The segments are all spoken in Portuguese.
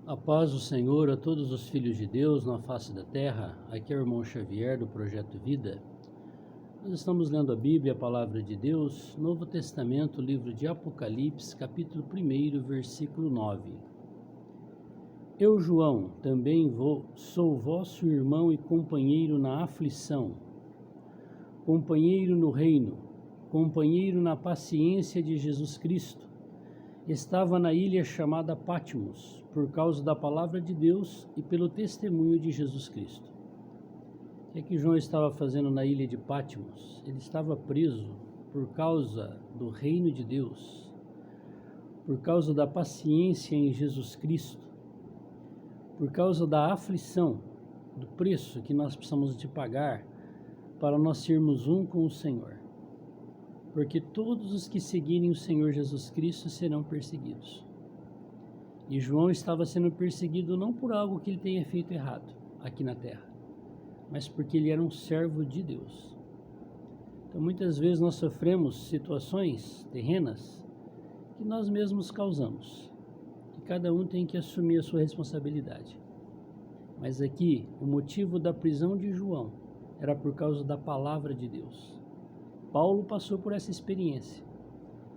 A paz do Senhor a todos os filhos de Deus na face da terra. Aqui é o irmão Xavier do Projeto Vida. Nós estamos lendo a Bíblia, a Palavra de Deus, Novo Testamento, livro de Apocalipse, capítulo 1, versículo 9. Eu, João, também sou vosso irmão e companheiro na aflição, companheiro no reino, companheiro na paciência de Jesus Cristo. Estava na ilha chamada Patmos, por causa da palavra de Deus e pelo testemunho de Jesus Cristo. O que João estava fazendo na ilha de Patmos? Ele estava preso por causa do reino de Deus, por causa da paciência em Jesus Cristo, por causa da aflição, do preço que nós precisamos de pagar para nós sermos um com o Senhor. Porque todos os que seguirem o Senhor Jesus Cristo serão perseguidos. E João estava sendo perseguido não por algo que ele tenha feito errado aqui na terra, mas porque ele era um servo de Deus. Então muitas vezes nós sofremos situações terrenas que nós mesmos causamos. E cada um tem que assumir a sua responsabilidade. Mas aqui, o motivo da prisão de João era por causa da palavra de Deus. Paulo passou por essa experiência,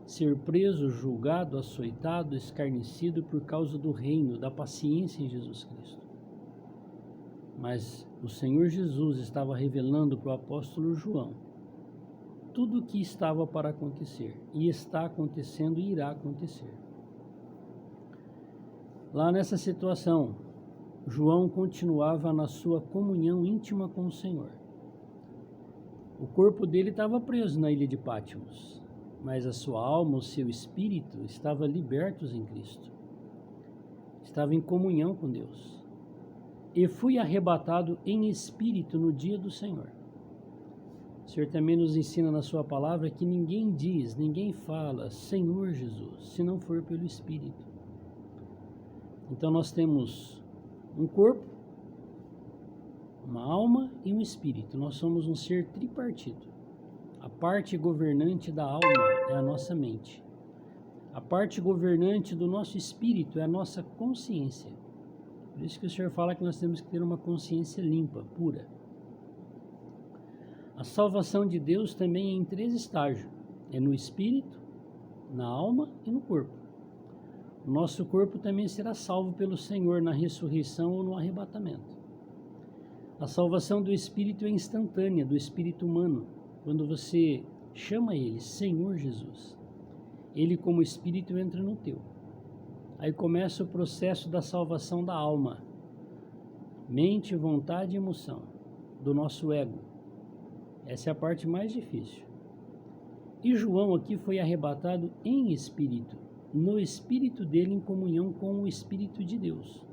ser preso, julgado, açoitado, escarnecido por causa do reino, da paciência em Jesus Cristo. Mas o Senhor Jesus estava revelando para o apóstolo João tudo o que estava para acontecer, e está acontecendo e irá acontecer. Lá nessa situação, João continuava na sua comunhão íntima com o Senhor. O corpo dele estava preso na ilha de Patmos, mas a sua alma, o seu espírito, estavam libertos em Cristo. Estava em comunhão com Deus. E fui arrebatado em espírito no dia do Senhor. O Senhor também nos ensina na sua palavra que ninguém diz, ninguém fala Senhor Jesus, se não for pelo Espírito. Então nós temos um corpo, uma alma e um espírito. Nós somos um ser tripartido. A parte governante da alma é a nossa mente. A parte governante do nosso espírito é a nossa consciência. Por isso que o Senhor fala que nós temos que ter uma consciência limpa, pura. A salvação de Deus também é em 3 estágios. É no espírito, na alma e no corpo. O nosso corpo também será salvo pelo Senhor na ressurreição ou no arrebatamento. A salvação do espírito é instantânea, do espírito humano, quando você chama ele Senhor Jesus. Ele, como espírito, entra no teu. Aí começa o processo da salvação da alma, mente, vontade e emoção, do nosso ego. Essa é a parte mais difícil. E João aqui foi arrebatado em espírito, no espírito dele em comunhão com o Espírito de Deus.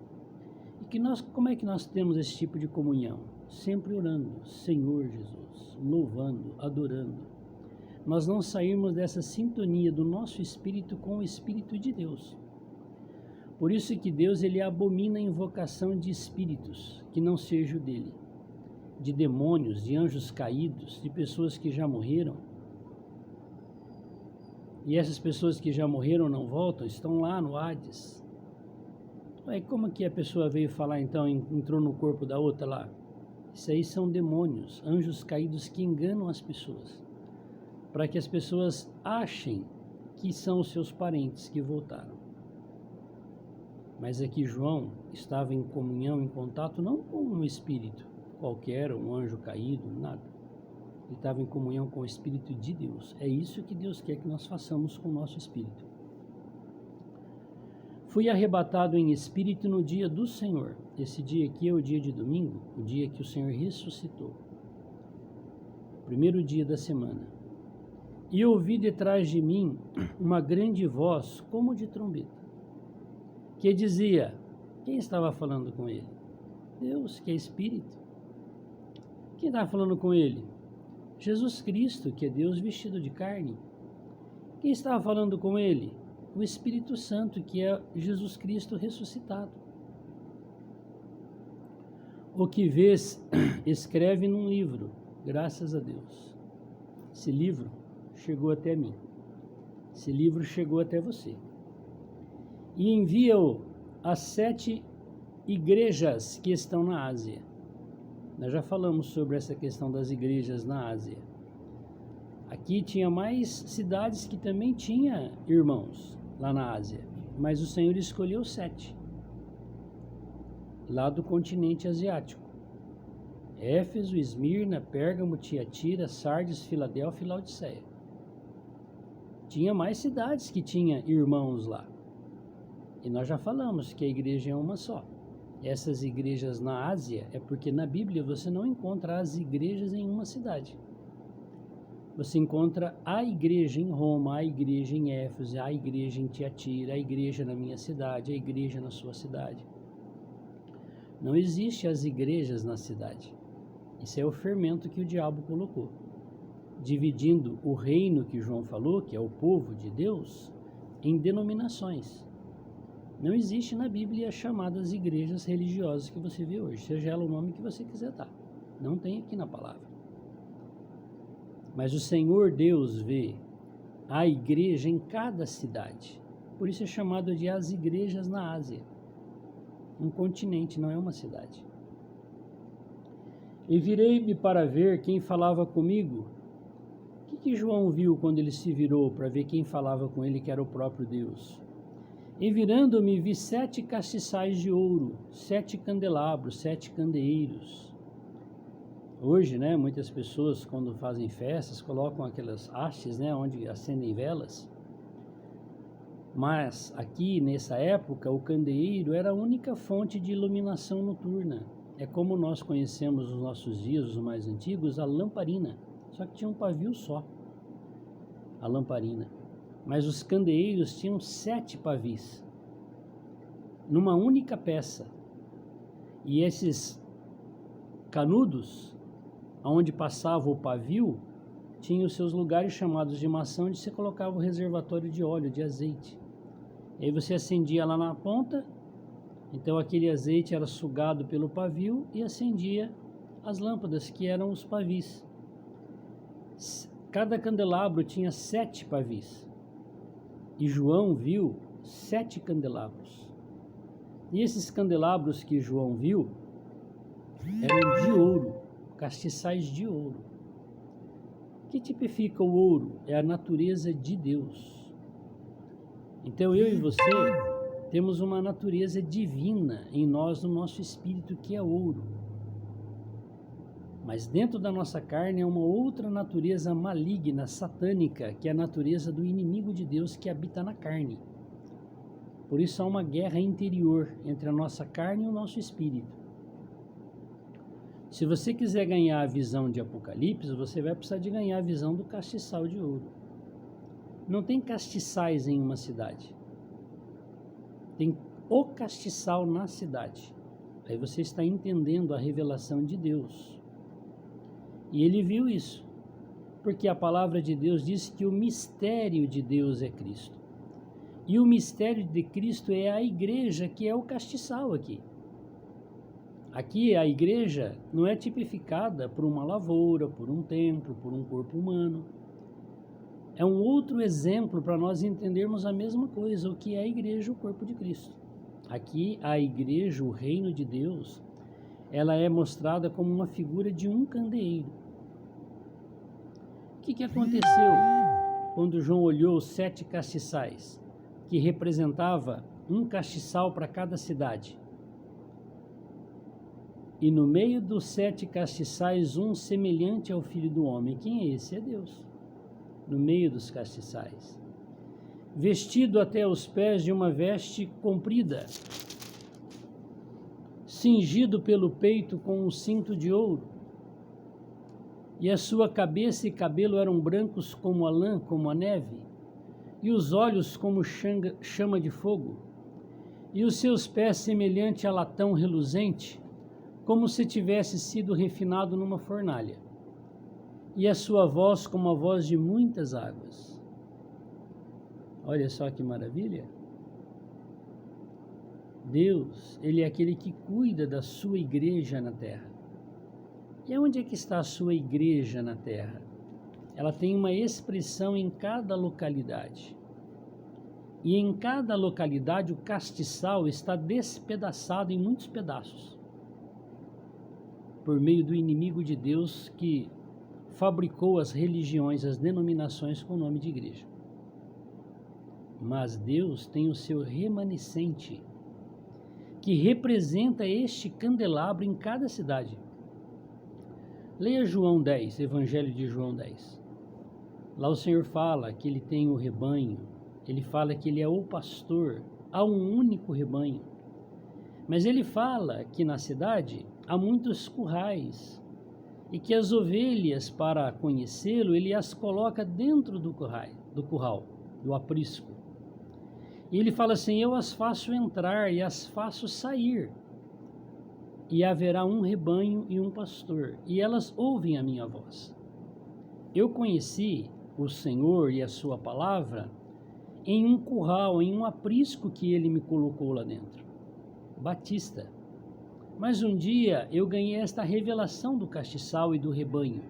Como é que nós temos esse tipo de comunhão? Sempre orando, Senhor Jesus, louvando, adorando. Nós não saímos dessa sintonia do nosso espírito com o Espírito de Deus. Por isso que Deus ele abomina a invocação de espíritos que não seja o dele, de demônios, de anjos caídos, de pessoas que já morreram. E essas pessoas que já morreram não voltam, estão lá no Hades. Aí como que a pessoa veio falar então, entrou no corpo da outra lá? Isso aí são demônios, anjos caídos que enganam as pessoas, para que as pessoas achem que são os seus parentes que voltaram. Mas aqui João estava em comunhão, em contato, não com um espírito qualquer, um anjo caído, nada. Ele estava em comunhão com o Espírito de Deus. É isso que Deus quer que nós façamos com o nosso espírito. Fui arrebatado em espírito no dia do Senhor. Esse dia aqui é o dia de domingo, o dia que o Senhor ressuscitou. Primeiro dia da semana. E ouvi detrás de mim uma grande voz, como de trombeta, que dizia, quem estava falando com ele? Deus, que é Espírito. Quem estava falando com ele? Jesus Cristo, que é Deus vestido de carne. Quem estava falando com ele? O Espírito Santo, que é Jesus Cristo ressuscitado. O que vês, escreve num livro, graças a Deus. Esse livro chegou até mim. Esse livro chegou até você. E envia-o as 7 igrejas que estão na Ásia. Nós já falamos sobre essa questão das igrejas na Ásia. Aqui tinha mais cidades que também tinha irmãos lá na Ásia, mas o Senhor escolheu 7 lá do continente asiático: Éfeso, Esmirna, Pérgamo, Tiatira, Sardes, Filadélfia e Laodiceia. Tinha mais cidades que tinha irmãos lá. E nós já falamos que a igreja é uma só. Essas igrejas na Ásia é porque na Bíblia você não encontra as igrejas em uma cidade. Você encontra a igreja em Roma, a igreja em Éfeso, a igreja em Tiatira, a igreja na minha cidade, a igreja na sua cidade. Não existe as igrejas na cidade. Isso é o fermento que o diabo colocou, dividindo o reino que João falou, que é o povo de Deus, em denominações. Não existe na Bíblia as chamadas igrejas religiosas que você vê hoje, seja ela o nome que você quiser dar. Não tem aqui na palavra. Mas o Senhor Deus vê a igreja em cada cidade. Por isso é chamado de as igrejas na Ásia. Um continente, não é uma cidade. E virei-me para ver quem falava comigo. O que João viu quando ele se virou para ver quem falava com ele, que era o próprio Deus? E virando-me, vi 7 castiçais de ouro, 7 candelabros, 7 candeeiros. Hoje, muitas pessoas, quando fazem festas, colocam aquelas hastes, onde acendem velas. Mas aqui, nessa época, o candeeiro era a única fonte de iluminação noturna. É como nós conhecemos nos nossos dias, os mais antigos, a lamparina. Só que tinha um pavio só, a lamparina. Mas os candeeiros tinham 7 pavis, numa única peça. E esses canudos, onde passava o pavio, tinham os seus lugares chamados de maçã, onde você colocava o reservatório de óleo, de azeite. E aí você acendia lá na ponta, então aquele azeite era sugado pelo pavio e acendia as lâmpadas, que eram os pavis. Cada candelabro tinha 7 pavis. E João viu 7 candelabros. E esses candelabros que João viu eram de ouro, castiçais de ouro. O que tipifica o ouro? É a natureza de Deus. Então eu e você temos uma natureza divina em nós, no nosso espírito, que é ouro. Mas dentro da nossa carne é uma outra natureza maligna, satânica, que é a natureza do inimigo de Deus que habita na carne. Por isso há uma guerra interior entre a nossa carne e o nosso espírito. Se você quiser ganhar a visão de Apocalipse, você vai precisar de ganhar a visão do castiçal de ouro. Não tem castiçais em uma cidade. Tem o castiçal na cidade. Aí você está entendendo a revelação de Deus. E ele viu isso, porque a palavra de Deus diz que o mistério de Deus é Cristo. E o mistério de Cristo é a igreja, que é o castiçal aqui. Aqui a igreja não é tipificada por uma lavoura, por um templo, por um corpo humano. É um outro exemplo para nós entendermos a mesma coisa, o que é a igreja, o corpo de Cristo. Aqui a igreja, o reino de Deus, ela é mostrada como uma figura de um candeeiro. O que aconteceu quando João olhou os 7 castiçais, que representava um castiçal para cada cidade? E no meio dos 7 castiçais, um semelhante ao Filho do Homem. Quem é esse? É Deus. No meio dos castiçais, vestido até os pés de uma veste comprida, cingido pelo peito com um cinto de ouro, e a sua cabeça e cabelo eram brancos como a lã, como a neve, e os olhos como chama de fogo, e os seus pés semelhante a latão reluzente, como se tivesse sido refinado numa fornalha. E a sua voz como a voz de muitas águas. Olha só que maravilha. Deus, Ele é aquele que cuida da sua igreja na terra. E onde é que está a sua igreja na terra? Ela tem uma expressão em cada localidade. E em cada localidade o castiçal está despedaçado em muitos pedaços, por meio do inimigo de Deus que fabricou as religiões, as denominações com o nome de igreja. Mas Deus tem o seu remanescente, que representa este candelabro em cada cidade. Leia João 10, Evangelho de João 10. Lá o Senhor fala que Ele tem o rebanho, Ele fala que Ele é o pastor, há um único rebanho. Mas Ele fala que na cidade há muitos currais, e que as ovelhas, para conhecê-lo, Ele as coloca dentro do curral, do aprisco. E Ele fala assim: eu as faço entrar e as faço sair, e haverá um rebanho e um pastor, e elas ouvem a minha voz. Eu conheci o Senhor e a sua palavra em um curral, em um aprisco que Ele me colocou lá dentro. Batista. Mas um dia eu ganhei esta revelação do castiçal e do rebanho,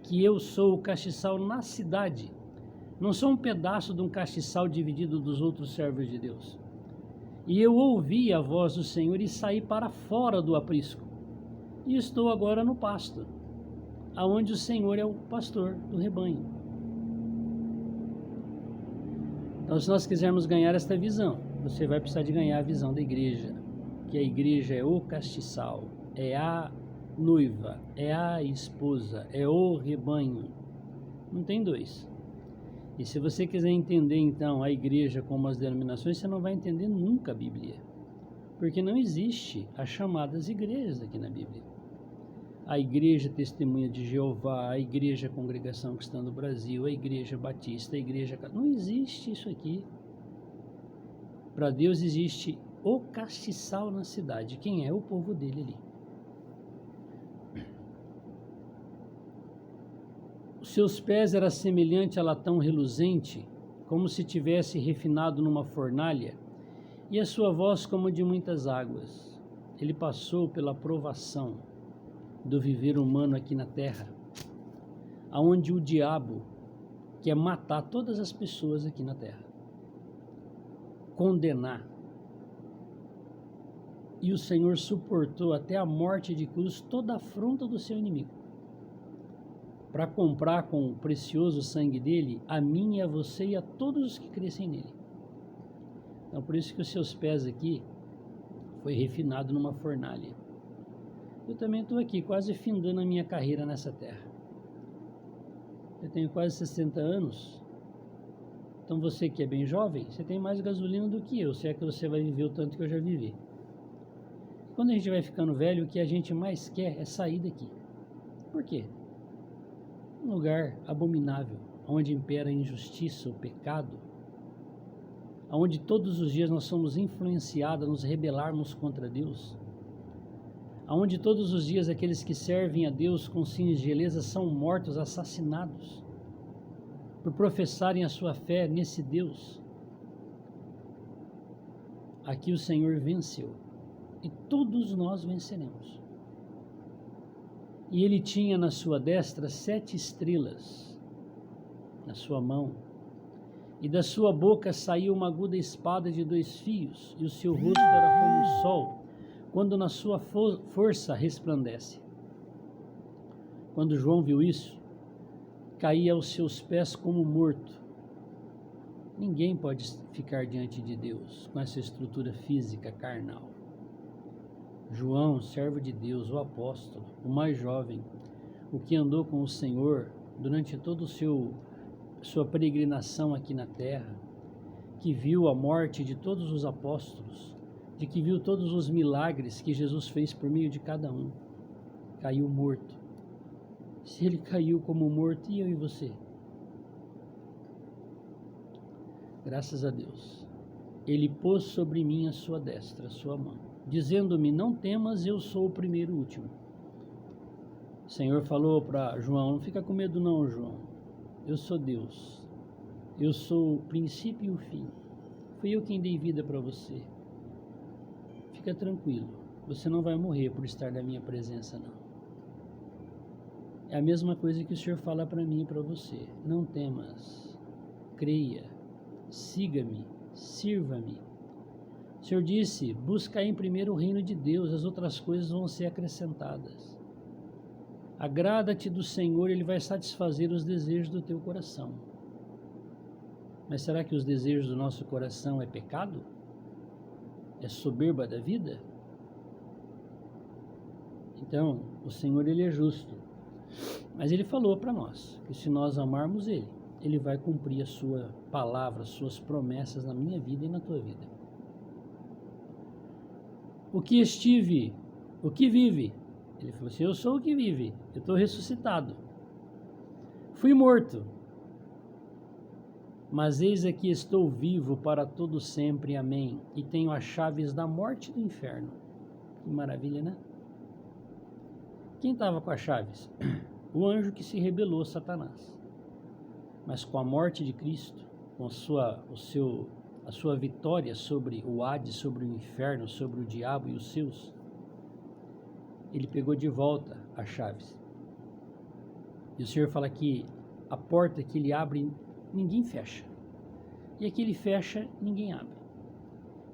que eu sou o castiçal na cidade. Não sou um pedaço de um castiçal dividido dos outros servos de Deus. E eu ouvi a voz do Senhor e saí para fora do aprisco. E estou agora no pasto, aonde o Senhor é o pastor do rebanho. Então, se nós quisermos ganhar esta visão, você vai precisar de ganhar a visão da igreja, que a igreja é o castiçal, é a noiva, é a esposa, é o rebanho. Não tem dois. E se você quiser entender então a igreja como as denominações, você não vai entender nunca a Bíblia, porque não existe as chamadas igrejas aqui na Bíblia. A igreja Testemunha de Jeová, a igreja Congregação Cristã do Brasil, a igreja Batista, a igreja... Não existe isso aqui. Para Deus existe o castiçal na cidade. Quem é? O povo dele ali. Os seus pés eram semelhantes a latão reluzente, como se tivesse refinado numa fornalha, e a sua voz como de muitas águas. Ele passou pela provação do viver humano aqui na terra, aonde o diabo quer matar todas as pessoas aqui na terra, condenar. E o Senhor suportou até a morte de cruz toda a afronta do seu inimigo, para comprar com o precioso sangue dele a mim e a você e a todos os que crescem nele. Então por isso que os seus pés aqui foi refinado numa fornalha. Eu também estou aqui quase findando a minha carreira nessa terra. Eu tenho quase 60 anos. Então você que é bem jovem, você tem mais gasolina do que eu, se é que você vai viver o tanto que eu já vivi. Quando a gente vai ficando velho, o que a gente mais quer é sair daqui. Por quê? Um lugar abominável, onde impera a injustiça, o pecado, onde todos os dias nós somos influenciados a nos rebelarmos contra Deus, onde todos os dias aqueles que servem a Deus com singeleza são mortos, assassinados, por professarem a sua fé nesse Deus. Aqui o Senhor venceu, e todos nós venceremos. E ele tinha na sua destra 7 estrelas, na sua mão, e da sua boca saiu uma aguda espada de 2 fios, e o seu rosto era como o sol, quando na sua força resplandece. Quando João viu isso, caía aos seus pés como morto. Ninguém pode ficar diante de Deus com essa estrutura física carnal. João, servo de Deus, o apóstolo, o mais jovem, o que andou com o Senhor durante toda sua peregrinação aqui na terra, que viu a morte de todos os apóstolos, de que viu todos os milagres que Jesus fez por meio de cada um, caiu morto. Se ele caiu como morto, e eu e você? Graças a Deus, ele pôs sobre mim a sua destra, a sua mão, dizendo-me: não temas, eu sou o primeiro e o último. O Senhor falou para João: não fica com medo não, João, eu sou Deus, eu sou o princípio e o fim, fui eu quem dei vida para você. Fica tranquilo, você não vai morrer por estar na minha presença, não. É a mesma coisa que o Senhor fala para mim e para você: não temas, creia, siga-me, sirva-me. O Senhor disse, busca em primeiro o reino de Deus, as outras coisas vão ser acrescentadas. Agrada-te do Senhor, Ele vai satisfazer os desejos do teu coração. Mas será que os desejos do nosso coração é pecado? É soberba da vida? Então, o Senhor, Ele é justo. Mas Ele falou para nós que se nós amarmos Ele, Ele vai cumprir a sua palavra, as suas promessas na minha vida e na tua vida. O que vive? Ele falou assim, eu sou o que vive, eu estou ressuscitado. Fui morto, mas eis aqui estou vivo para todo sempre, amém. E tenho as chaves da morte e do inferno. Que maravilha, né? Quem estava com as chaves? O anjo que se rebelou, Satanás. Mas com a morte de Cristo, com a sua vitória sobre o Hades, sobre o inferno, sobre o diabo e os seus, ele pegou de volta as chaves. E o Senhor fala que a porta que ele abre, ninguém fecha. E a que ele fecha, ninguém abre.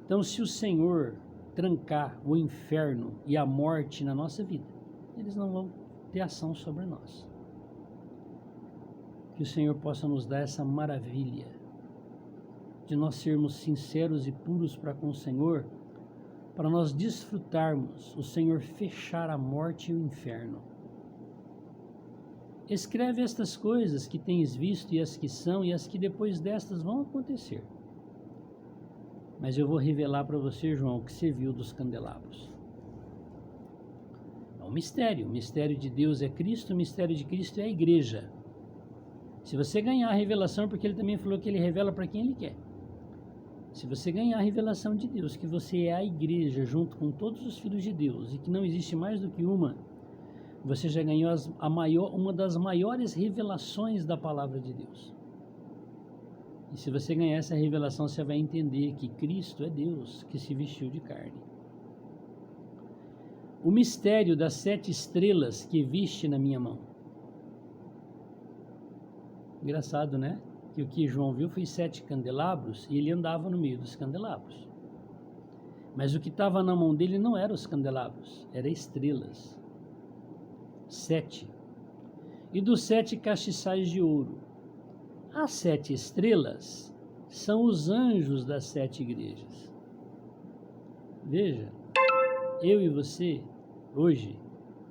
Então, se o Senhor trancar o inferno e a morte na nossa vida, eles não vão ter ação sobre nós. Que o Senhor possa nos dar essa maravilha de nós sermos sinceros e puros para com o Senhor, para nós desfrutarmos o Senhor fechar a morte e o inferno. Escreve estas coisas que tens visto e as que são e as que depois destas vão acontecer. Mas eu vou revelar para você, João, o que você viu dos candelabros. É um mistério. O mistério de Deus é Cristo, o mistério de Cristo é a igreja. Se você ganhar a revelação, porque ele também falou que ele revela para quem ele quer. Se você ganhar a revelação de Deus, que você é a igreja junto com todos os filhos de Deus e que não existe mais do que uma, você já ganhou uma das maiores revelações da palavra de Deus. E se você ganhar essa revelação, você vai entender que Cristo é Deus que se vestiu de carne. O mistério das 7 estrelas que viste na minha mão. Engraçado, né? Que o que João viu foi 7 candelabros e ele andava no meio dos candelabros. Mas o que estava na mão dele não eram os candelabros, eram estrelas. 7. E dos 7 castiçais de ouro. As 7 estrelas são os anjos das 7 igrejas. Veja, eu e você, hoje,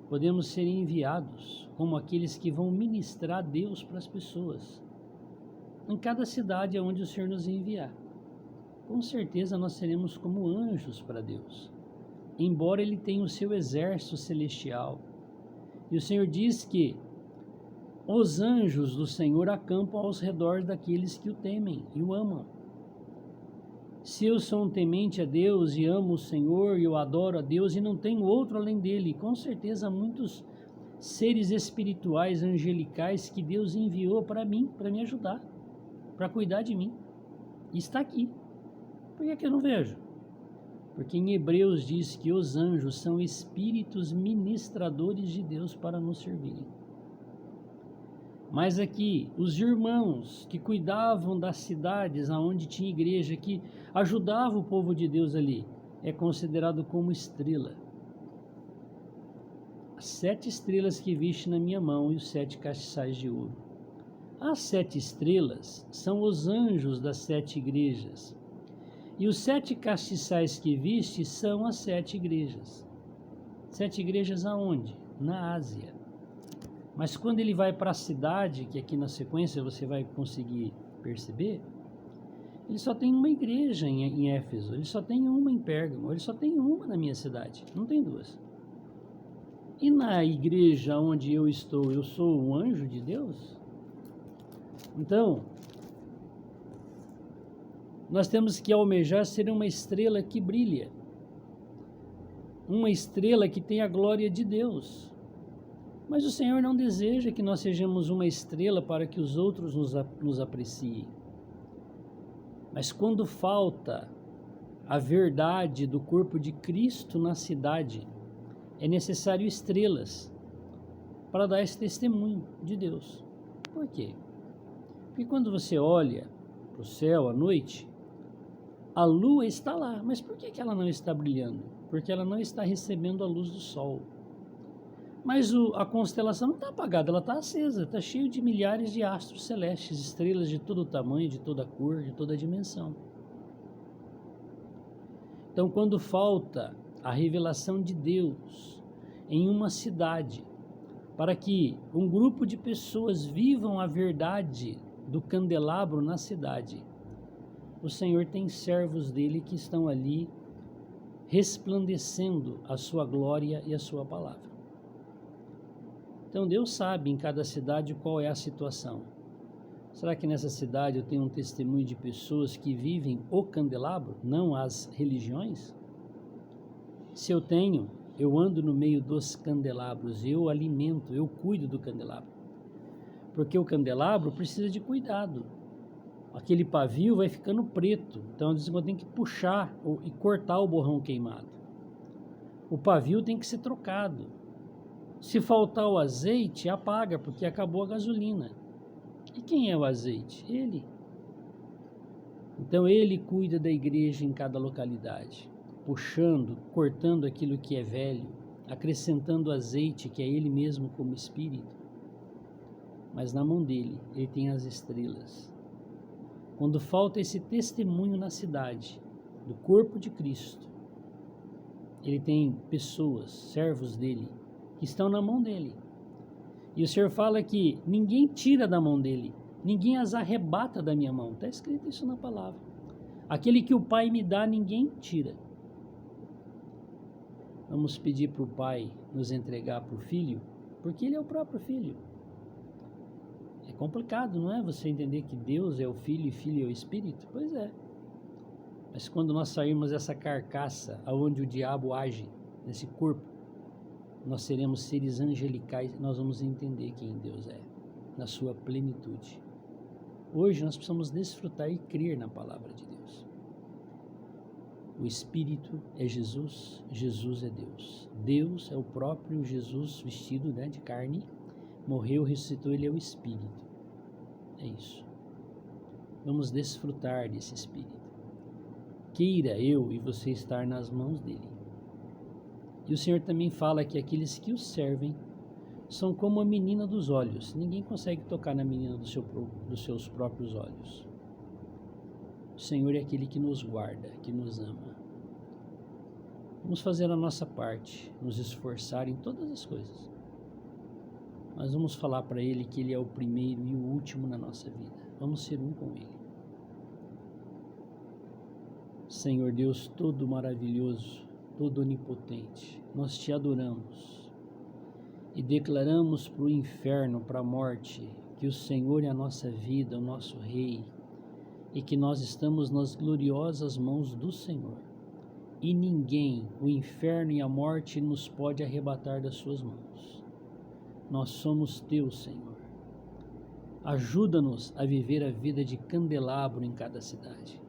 podemos ser enviados como aqueles que vão ministrar Deus para as pessoas. Em cada cidade aonde o Senhor nos enviar. Com certeza nós seremos como anjos para Deus, embora Ele tenha o seu exército celestial. E o Senhor diz que os anjos do Senhor acampam aos redores daqueles que o temem e o amam. Se eu sou um temente a Deus e amo o Senhor e eu adoro a Deus e não tenho outro além dele, com certeza muitos seres espirituais, angelicais que Deus enviou para mim, para me ajudar, para cuidar de mim, está aqui. Por que eu não vejo? Porque em Hebreus diz que os anjos são espíritos ministradores de Deus para nos servirem. Mas aqui, os irmãos que cuidavam das cidades onde tinha igreja, que ajudavam o povo de Deus ali, é considerado como estrela. As 7 estrelas que viste na minha mão e os 7 castiçais de ouro. As 7 estrelas são os anjos das 7 igrejas. E os 7 castiçais que viste são as 7 igrejas. 7 igrejas aonde? Na Ásia. Mas quando ele vai para a cidade, que aqui na sequência você vai conseguir perceber, ele só tem uma igreja em Éfeso, ele só tem uma em Pérgamo, ele só tem uma na minha cidade, não tem duas. E na igreja onde eu estou, eu sou um anjo de Deus? Então, nós temos que almejar ser uma estrela que brilha, uma estrela que tem a glória de Deus. Mas o Senhor não deseja que nós sejamos uma estrela para que os outros nos apreciem. Mas quando falta a verdade do corpo de Cristo na cidade, é necessário estrelas para dar esse testemunho de Deus. Por quê? Porque quando você olha para o céu à noite, A lua está lá, mas por que ela não está brilhando? Porque ela não está recebendo a luz do sol. Mas a constelação não está apagada, ela está acesa, está cheio de milhares de astros celestes, estrelas de todo tamanho, de toda cor, de toda dimensão. Então, quando falta a revelação de Deus em uma cidade, para que um grupo de pessoas vivam a verdade do candelabro na cidade, o Senhor tem servos dele que estão ali resplandecendo a sua glória e a sua palavra. Então Deus sabe em cada cidade qual é a situação. Será que nessa cidade eu tenho um testemunho de pessoas que vivem o candelabro, não as religiões? Se eu tenho, eu ando no meio dos candelabros, eu alimento, eu cuido do candelabro. Porque o candelabro precisa de cuidado. Aquele pavio vai ficando preto, então eu tenho que puxar e cortar o borrão queimado. O pavio tem que ser trocado. Se faltar o azeite, apaga, porque acabou a gasolina. E quem é o azeite? Ele. Então ele cuida da igreja em cada localidade, puxando, cortando aquilo que é velho, acrescentando azeite, que é ele mesmo como espírito. Mas na mão dele, ele tem as estrelas. Quando falta esse testemunho na cidade, do corpo de Cristo, ele tem pessoas, servos dele, que estão na mão dele. E o Senhor fala que ninguém tira da mão dele, ninguém as arrebata da minha mão. Está escrito isso na palavra. Aquele que o Pai me dá, ninguém tira. Vamos pedir para o Pai nos entregar para o Filho, porque Ele é o próprio Filho. É complicado, não é? Você entender que Deus é o Filho e Filho é o Espírito? Pois é. Mas quando nós sairmos dessa carcaça, aonde o diabo age, nesse corpo, nós seremos seres angelicais, nós vamos entender quem Deus é, na sua plenitude. Hoje nós precisamos desfrutar e crer na palavra de Deus. O Espírito é Jesus, Jesus é Deus. Deus é o próprio Jesus vestido, de carne, morreu, ressuscitou, ele é o Espírito. É isso. Vamos desfrutar desse Espírito. Queira eu e você estar nas mãos dele. E o Senhor também fala que aqueles que o servem são como a menina dos olhos. Ninguém consegue tocar na menina dos seus próprios olhos. O Senhor é aquele que nos guarda, que nos ama. Vamos fazer a nossa parte, nos esforçar em todas as coisas. Mas vamos falar para Ele que Ele é o primeiro e o último na nossa vida. Vamos ser um com Ele. Senhor Deus todo maravilhoso, todo onipotente, nós te adoramos e declaramos para o inferno, para a morte, que o Senhor é a nossa vida, o nosso Rei, e que nós estamos nas gloriosas mãos do Senhor. E ninguém, o inferno e a morte, nos pode arrebatar das suas mãos. Nós somos teus, Senhor. Ajuda-nos a viver a vida de candelabro em cada cidade.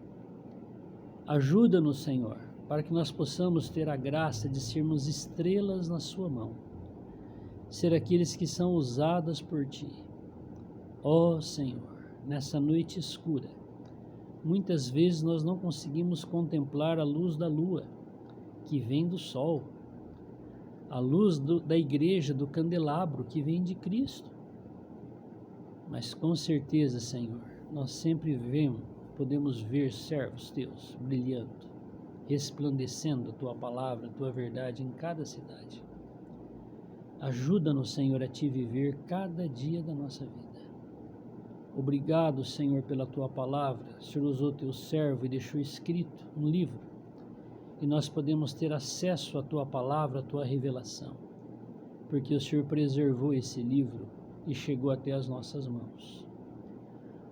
Ajuda-nos, Senhor, para que nós possamos ter a graça de sermos estrelas na sua mão, ser aqueles que são usadas por ti. Ó Senhor, nessa noite escura, muitas vezes nós não conseguimos contemplar a luz da lua, que vem do sol, a luz da igreja, do candelabro, que vem de Cristo. Mas com certeza, Senhor, nós sempre podemos ver servos teus brilhando, resplandecendo a tua palavra, a tua verdade em cada cidade. Ajuda-nos, Senhor, a te viver cada dia da nossa vida. Obrigado, Senhor, pela tua palavra. O Senhor usou teu servo e deixou escrito um livro, e nós podemos ter acesso à tua palavra, à tua revelação, porque o Senhor preservou esse livro e chegou até as nossas mãos.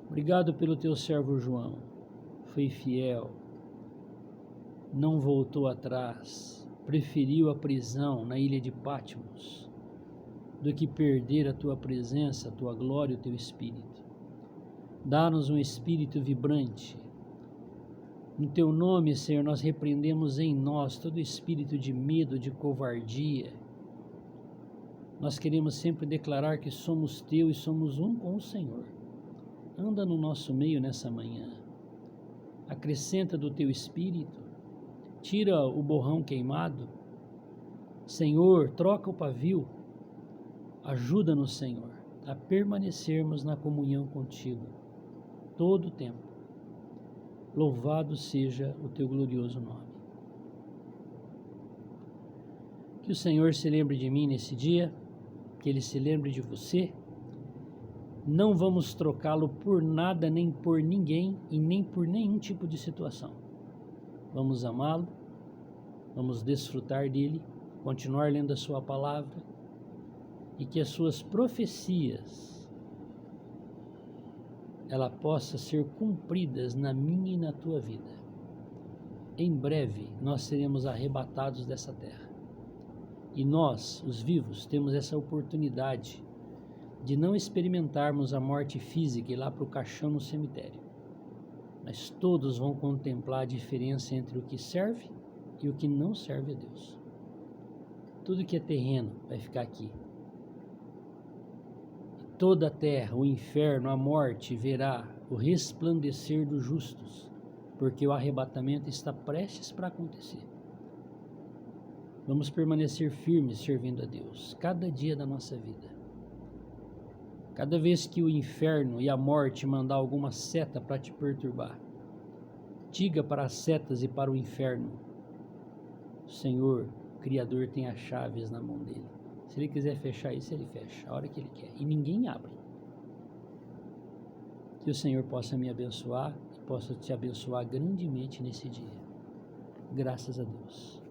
Obrigado pelo teu servo João, foi fiel, não voltou atrás, preferiu a prisão na ilha de Patmos do que perder a tua presença, a tua glória, o teu Espírito. Dá-nos um espírito vibrante. No teu nome, Senhor, nós repreendemos em nós todo espírito de medo, de covardia. Nós queremos sempre declarar que somos teus e somos um com o Senhor. Anda no nosso meio nessa manhã. acrescenta do teu espírito, tira o borrão queimado. Senhor, troca o pavio, ajuda-nos, Senhor, a permanecermos na comunhão contigo todo o tempo. Louvado seja o teu glorioso nome. Que o Senhor se lembre de mim nesse dia, que Ele se lembre de você. Não vamos trocá-lo por nada, nem por ninguém e nem por nenhum tipo de situação. Vamos amá-lo, vamos desfrutar dele, continuar lendo a sua palavra e que as suas profecias ela possa ser cumpridas na minha e na tua vida. Em breve nós seremos arrebatados dessa terra. E nós, os vivos, temos essa oportunidade de não experimentarmos a morte física e ir lá para o caixão no cemitério. Mas todos vão contemplar a diferença entre o que serve e o que não serve a Deus. Tudo que é terreno vai ficar aqui. Toda a terra, o inferno, a morte verá o resplandecer dos justos, porque o arrebatamento está prestes para acontecer. Vamos permanecer firmes servindo a Deus, cada dia da nossa vida. Cada vez que o inferno e a morte mandar alguma seta para te perturbar, diga para as setas e para o inferno: o Senhor, o Criador, tem as chaves na mão dele. Se ele quiser fechar isso, ele fecha a hora que ele quer. E ninguém abre. Que o Senhor possa me abençoar e possa te abençoar grandemente nesse dia. Graças a Deus.